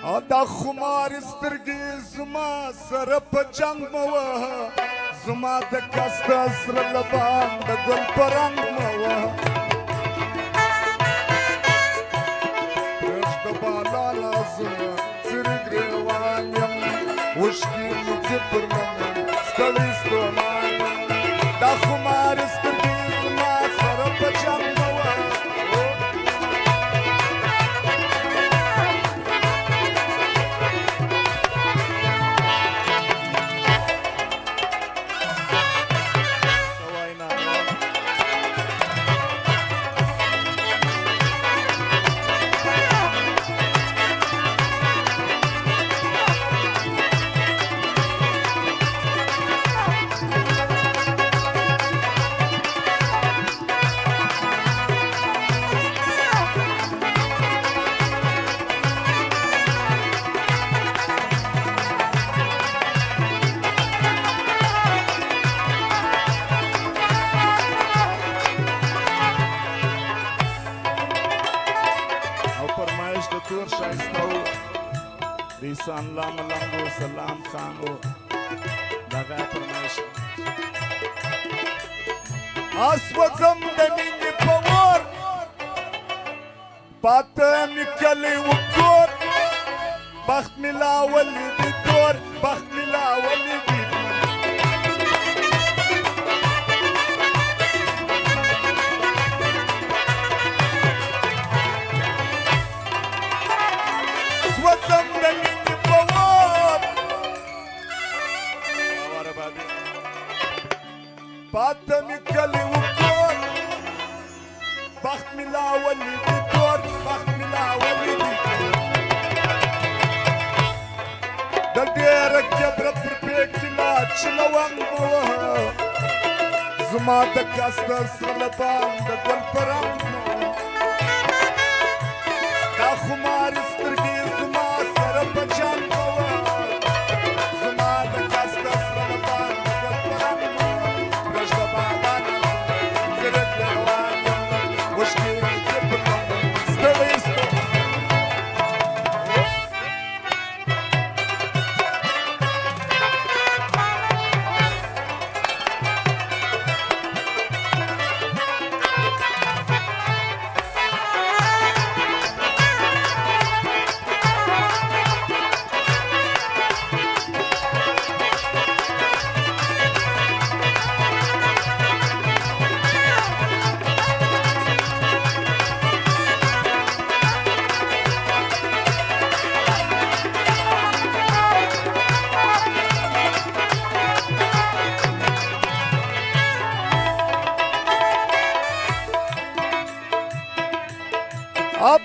دا خمار سترګې زما سره په جنګ مه وهه زما د کسته سره لبان د ګل په رنګ مه وهه پرېږده بالا لا زه څرې ګرېوان یم اوښکې مې ځي پر لمن ستړی ستومان یم دا خمار سترګې زما سره په جنګ مه وهه دیسان لام لنگو سلام خانو دغه فرمایش اسوځم د مینې په اور پاته مې کلی و کور بخت مې لا ولیدی تور بخت مې لا ولیدی اسوځم د مینې پاته مې کلی و کور بخت مې لا ولیدی تور بخت مې لا ولیدی د ډېره کبره پر پېکې لا چلوم ووهه زما د کسته سره لبان د ګل په رنګ دا خمارې سترګې زما سره په جنګ ووهه زما د کسته سره لبان د ګل په رنګ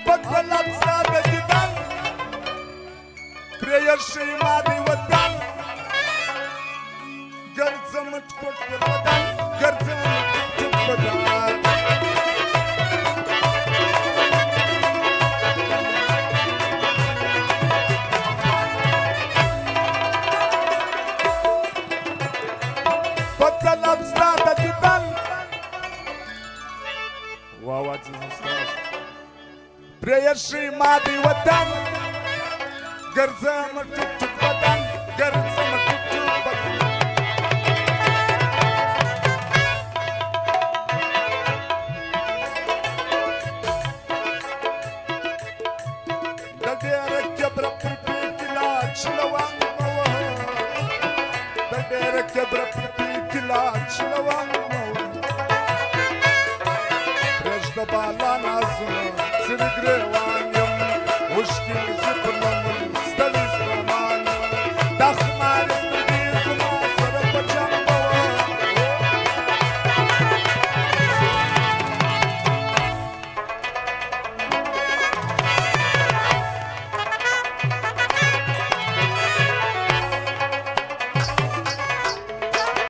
پکلک ساده دیدن پرېیر شي ما دی وطن ګرځم ټوټ پر بدن ګرځم ټوټ بدن پکلک ساده دیدن واو عزیز استاد پرېیر شي ما دی وطن ګرځم ټوټ ټوټ بدن ګرځم ټوټ ټوټ بدن د ډېره کبره پر پېکې لا چلوم ووهه د ډېره کبره پر پېکې لا چلوم ووهه پرېږده بالا